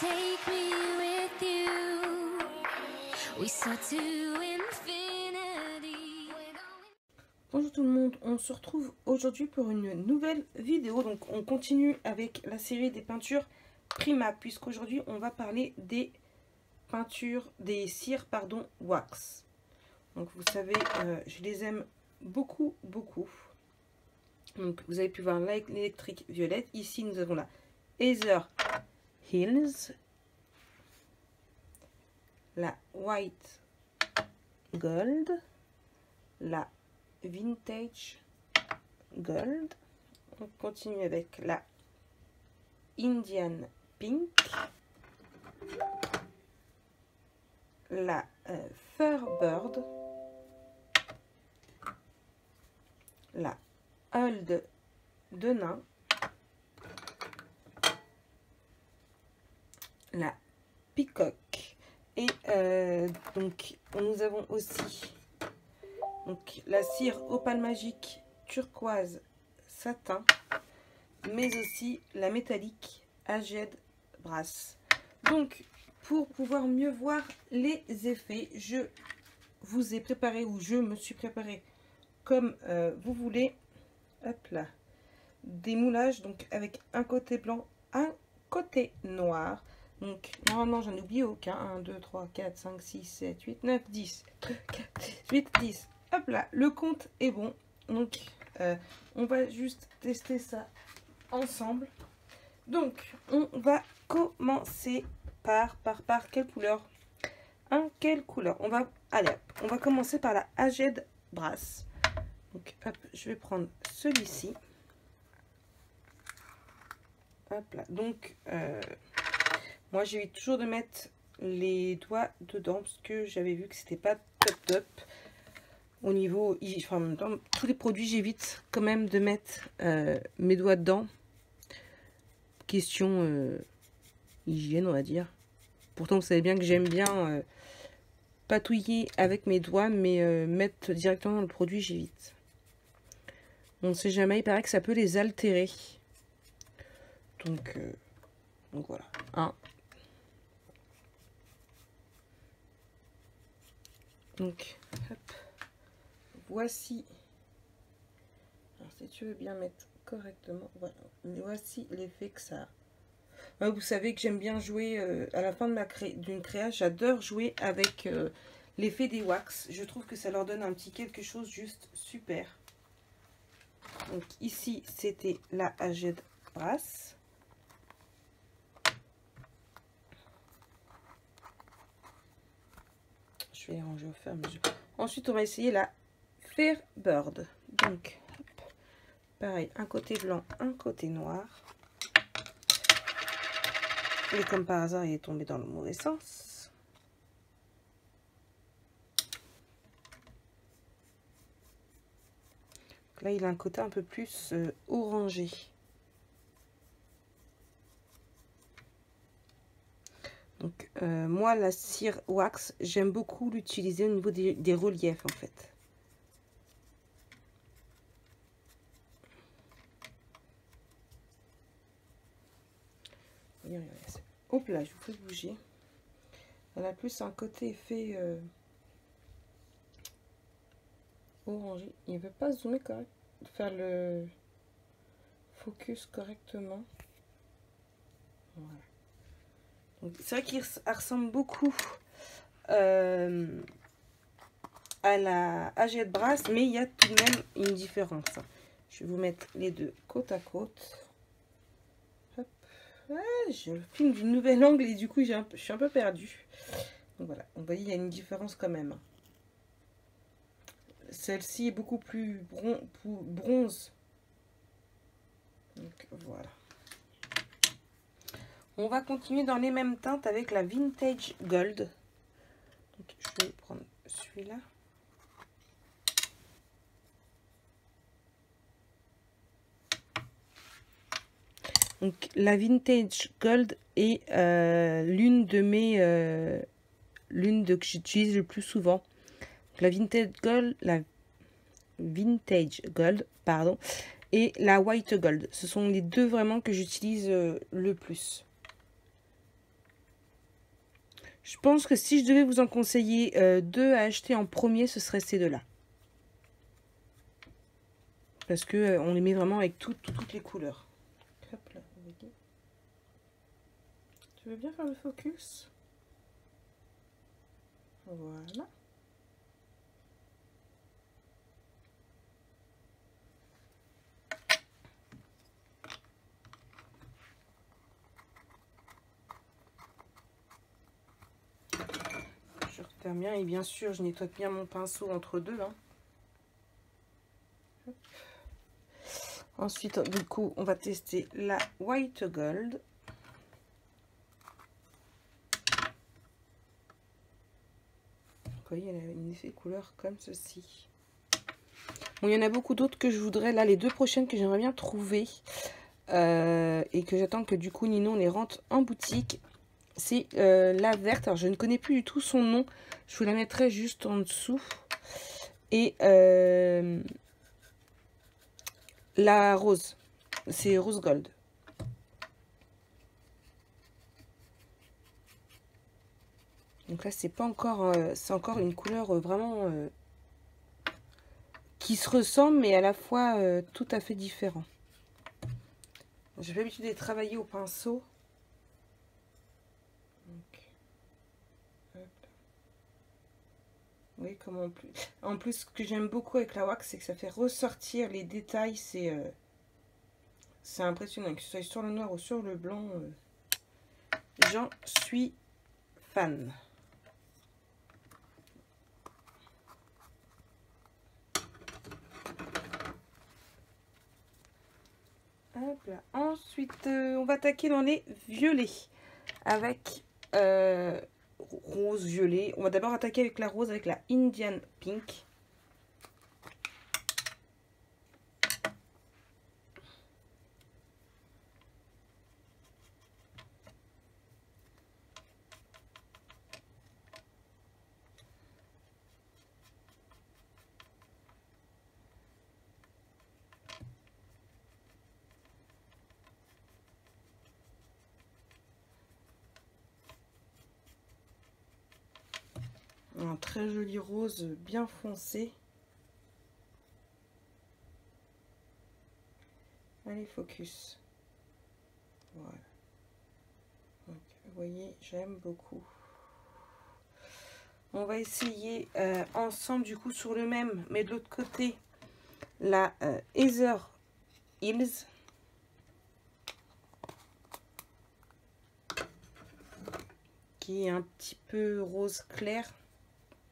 take me with you. We soar to infinity. Bonjour tout le monde, on se retrouve aujourd'hui pour une nouvelle vidéo. Donc on continue avec la série des peintures Prima, puisqu'aujourd'hui on va parler des peintures, des cires pardon, wax. Donc vous savez, je les aime beaucoup. Donc vous avez pu voir l'électrique violette. Ici nous avons la Heather Hills, la White Gold, la Vintage Gold. On continue avec la Indian Pink, la Fairbird, la Old Denain, la Peacock et donc nous avons aussi donc la cire opale magique turquoise satin, mais aussi la métallique Aged Brass. Donc pour pouvoir mieux voir les effets, je vous ai préparé, ou je me suis préparé comme vous voulez, hop là, des moulages, donc avec un côté blanc, un côté noir. Donc normalement j'en ai oublié aucun. 1, 2, 3, 4, 5, 6, 7, 8, 9, 10, 8, 10. Hop là, le compte est bon. Donc on va juste tester ça ensemble. Donc on va commencer par quelle couleur? Quelle couleur? On va, allez, on va commencer par la Aged Brass. Donc hop, je vais prendre celui-ci. Hop là, donc moi j'évite toujours de mettre les doigts dedans parce que j'avais vu que c'était pas top au niveau, enfin, dans tous les produits j'évite quand même de mettre mes doigts dedans, question hygiène on va dire. Pourtant vous savez bien que j'aime bien patouiller avec mes doigts, mais mettre directement dans le produit j'évite. On ne sait jamais, il paraît que ça peut les altérer. Donc voilà. Donc, hop. Voici. Alors, si tu veux bien mettre correctement, voilà. Voici l'effet que ça a. Vous savez que j'aime bien jouer à la fin de d'une créa. J'adore jouer avec l'effet des wax. Je trouve que ça leur donne un petit quelque chose juste super. Donc ici, c'était la Aged Brass. Je vais ranger au fur et à mesure. Ensuite, on va essayer la Fairbird. Donc, hop, pareil, un côté blanc, un côté noir. Et comme par hasard, il est tombé dans le mauvais sens. Donc là, il a un côté un peu plus orangé. Donc, moi, la cire wax, j'aime beaucoup l'utiliser au niveau des reliefs, en fait. Regardez, hop là, je vous fais bouger. Elle a plus un côté effet orangé. Il ne veut pas zoomer correct, faire le focus correctement. Voilà. C'est vrai qu'il ressemble beaucoup à la Aged Brass, mais il y a tout de même une différence. Je vais vous mettre les deux côte à côte. Hop. Ouais, je filme du nouvel angle et du coup je suis un peu perdue. Donc voilà, vous voyez, il y a une différence quand même. Celle-ci est beaucoup plus bronze. Donc voilà. On va continuer dans les mêmes teintes avec la Vintage Gold. Donc, je vais prendre celui-là. Donc la Vintage Gold est l'une que j'utilise le plus souvent. Donc, la Vintage Gold, pardon, et la White Gold. Ce sont les deux vraiment que j'utilise le plus. Je pense que si je devais vous en conseiller deux à acheter en premier, ce serait ces deux-là. Parce que on les met vraiment avec toutes les couleurs. Hop là, tu veux bien faire le focus? Voilà. Je referme bien et bien sûr, je nettoie bien mon pinceau entre deux. Hein. Ensuite, du coup, on va tester la White Gold. Vous voyez, elle a une effet couleur comme ceci. Bon, il y en a beaucoup d'autres que je voudrais. Là, les deux prochaines que j'aimerais bien trouver et que j'attends que du coup Ninon les rentre en boutique. C'est la verte. Alors, je ne connais plus du tout son nom. Je vous la mettrai juste en dessous. Et la rose. C'est Rose Gold. Donc là, c'est pas encore... c'est encore une couleur vraiment... qui se ressemble, mais à la fois tout à fait différent. J'ai l'habitude de travailler au pinceau. Donc, oui, comme en plus, ce que j'aime beaucoup avec la wax, c'est que ça fait ressortir les détails. C'est impressionnant, que ce soit sur le noir ou sur le blanc. J'en suis fan. Hop là. Ensuite, on va attaquer dans les violets avec rose violet. On va d'abord attaquer avec la rose, avec la Indian Pink. Un très joli rose bien foncé. Allez, focus. Voilà. Donc, vous voyez, j'aime beaucoup. On va essayer ensemble, du coup, sur le même, mais de l'autre côté, la Heather Hills. Qui est un petit peu rose clair.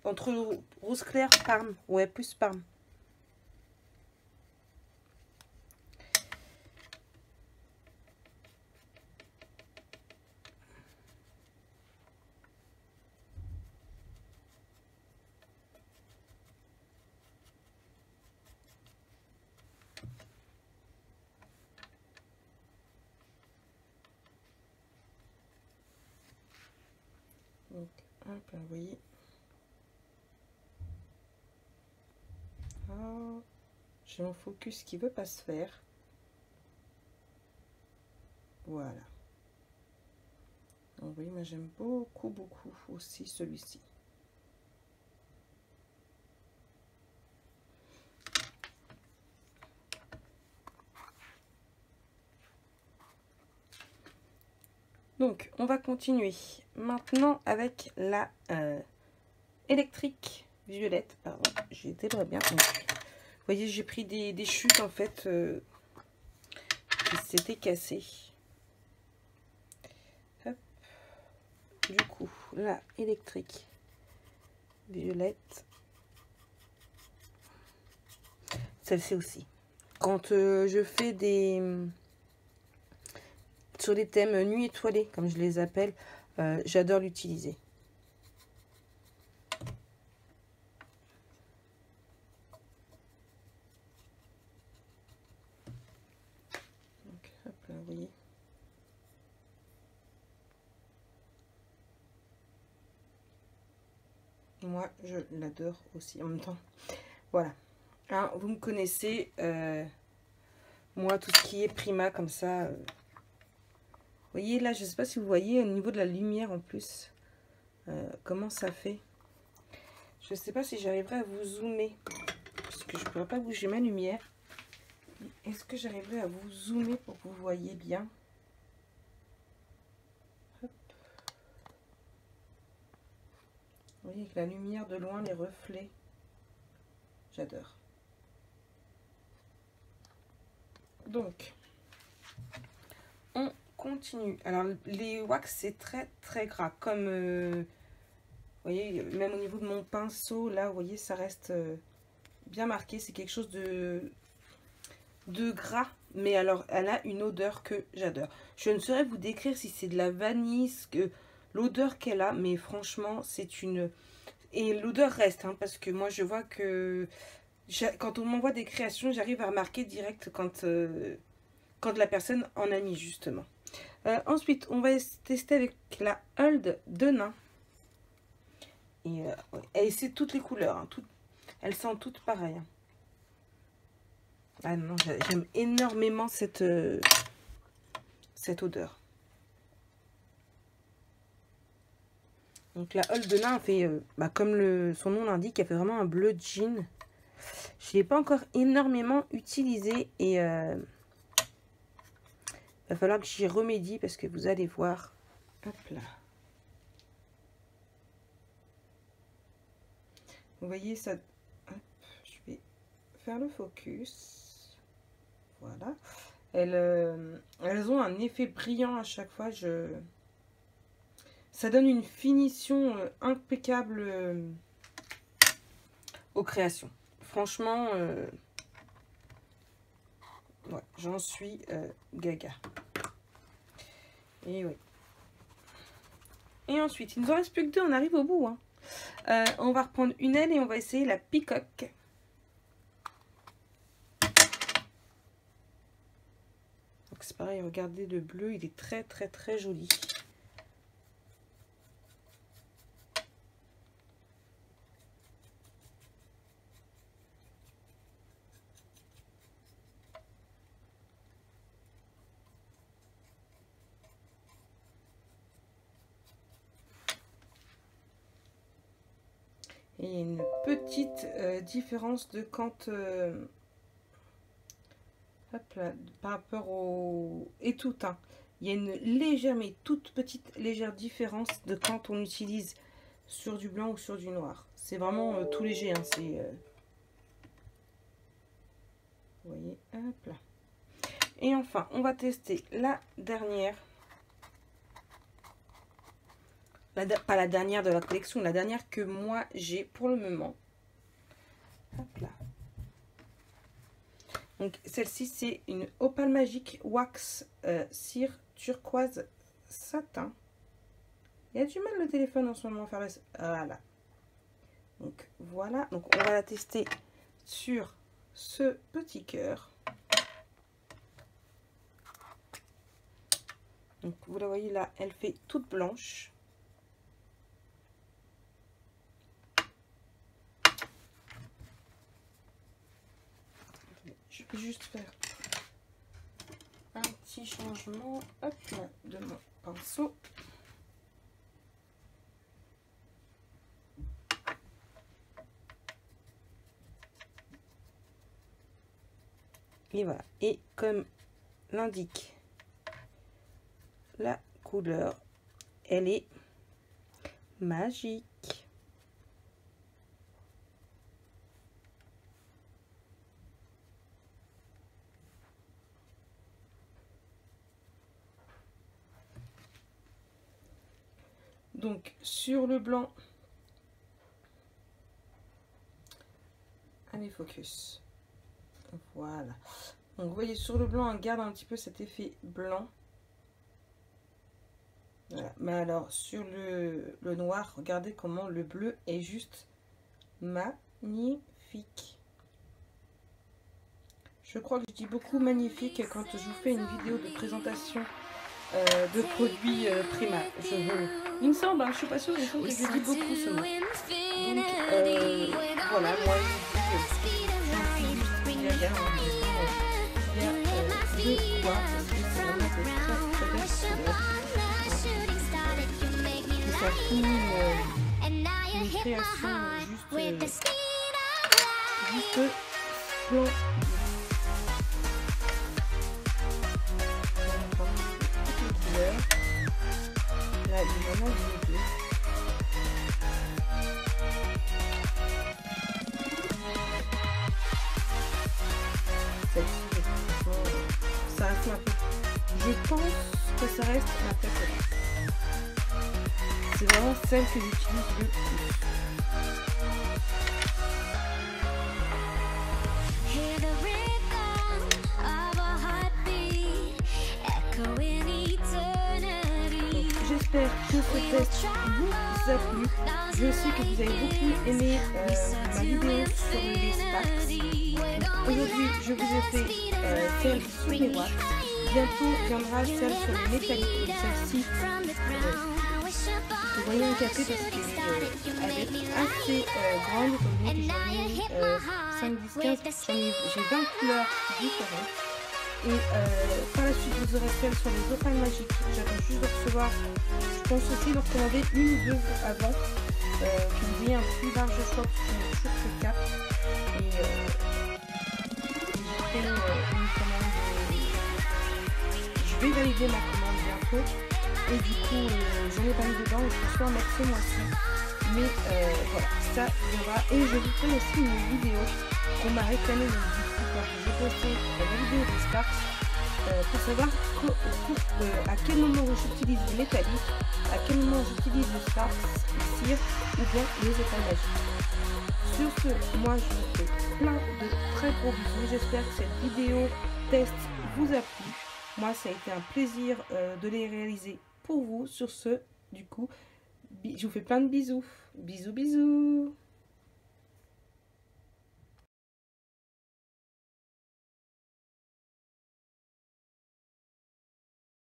Entre rose clair, parme. Ouais, plus parme. Donc, hop là, vous voyez. Oh, j'ai mon focus qui veut pas se faire. Voilà. Donc, vous voyez, moi j'aime beaucoup aussi celui-ci. Donc, on va continuer maintenant avec la électrique violette. Pardon, j'ai été très bien. Vous voyez, j'ai pris des chutes en fait qui s'étaient cassées. Hop. Du coup, la électrique violette. Celle-ci aussi. Quand je fais des... sur les thèmes nuit étoilée, comme je les appelle, j'adore l'utiliser. Donc, hop là, vous voyez. Moi, je l'adore aussi en même temps. Voilà. Hein, vous me connaissez. Moi, tout ce qui est Prima, comme ça... Vous voyez, là, je ne sais pas si vous voyez, au niveau de la lumière en plus. comment ça fait. Je ne sais pas si j'arriverai à vous zoomer. Parce que je ne pourrais pas bouger ma lumière. Est-ce que j'arriverai à vous zoomer pour que vous voyez bien? Hop. Vous voyez que la lumière de loin, les reflets. J'adore. Donc, on continue. Alors, les wax, c'est très très gras. Comme, vous voyez, même au niveau de mon pinceau, là, vous voyez, ça reste bien marqué. C'est quelque chose de gras. Mais alors, elle a une odeur que j'adore. Je ne saurais vous décrire si c'est de la vanille, l'odeur qu'elle a. Mais franchement, c'est une... Et l'odeur reste, hein, parce que moi, je vois que... Quand on m'envoie des créations, j'arrive à remarquer direct quand la personne en a mis, justement. Ensuite, on va tester avec la Hold de Nain. Et c'est toutes les couleurs. Hein, elles sentent toutes pareilles. Hein. Ah non, j'aime énormément cette odeur. Donc la Hold de Nain fait, comme son nom l'indique, elle fait vraiment un bleu jean. Je ne l'ai pas encore énormément utilisé et va falloir que j'y remédie parce que vous allez voir. Hop là. Vous voyez ça. Hop, je vais faire le focus. Voilà. Elles ont un effet brillant à chaque fois. Ça donne une finition impeccable aux créations. Franchement, ouais, j'en suis gaga. Et oui. Et ensuite, il nous en reste plus que deux, on arrive au bout. Hein. On va reprendre une aile et on va essayer la Peacock. Donc c'est pareil, regardez le bleu, il est très très très joli. Et il y a une petite différence de quand... hop là, par rapport au étoutin. Il y a une légère, mais toute petite légère différence de quand on utilise sur du blanc ou sur du noir. C'est vraiment tout léger. Hein, vous voyez, hop là. Et enfin, on va tester la dernière. Pas la dernière de la collection, la dernière que moi j'ai pour le moment. Hop là. Donc celle-ci c'est une Opale Magique Wax cire turquoise satin. Il y a du mal le téléphone en ce moment à faire voilà. Donc voilà. Donc on va la tester sur ce petit cœur. Donc vous la voyez là, elle fait toute blanche. Je vais juste faire un petit changement, hop, de mon pinceau. Et voilà. Et comme l'indique la couleur, elle est magique. Donc sur le blanc, allez focus, voilà. Donc vous voyez sur le blanc, on garde un petit peu cet effet blanc. Voilà. Mais alors sur le noir, regardez comment le bleu est juste magnifique. Je crois que je dis beaucoup magnifique quand je vous fais une vidéo de présentation de produits Prima. Il me semble, hein, je suis pas sûre, mais je trouve que je dis beaucoup ce mot. Donc voilà, moi je dis il y a deux fois, parce que c'est vraiment de très très belles couleurs. ça finit une création juste splendide. Là, il y en a deux. Ça reste ma préférée. Je pense que ça reste ma préférée. C'est vraiment celle que j'utilise le plus. J'espère que ce test vous a plu. Je sais que vous avez beaucoup aimé ma vidéo sur les Sparks. Aujourd'hui, je vous ai fait celle sur les watts. Bientôt viendra celle sur les métalliques. Celle-ci, vous voyez un café parce qu'elle est assez grande, étant donné que j'en ai 5, 10, 15, j'ai 20 couleurs différentes. Et par la suite, vous aurez celle sur les opales magiques. J'attends juste de recevoir. Je pense aussi de recommander une ou deux avant. Que vous ayez un plus large choix, parce qu'on est toujours que 4. Et j'ai fait une commande. Je vais valider ma commande bientôt. Et du coup, j'en ai pas mis dedans. Je pense en mettre ce mois-ci. Mais voilà, ça viendra. Et je vous ferai aussi une vidéo qu'on m'a réclamé dans le quand j'ai posté la vidéo des Sparks pour savoir à quel moment j'utilise le métallique, à quel moment j'utilise le Sparks, le cire ou bien les opales magiques. Sur ce, moi je vous fais plein de très gros bisous. J'espère que cette vidéo test vous a plu. Moi ça a été un plaisir de les réaliser pour vous. Sur ce, du coup, je vous fais plein de bisous. Bisous bisous.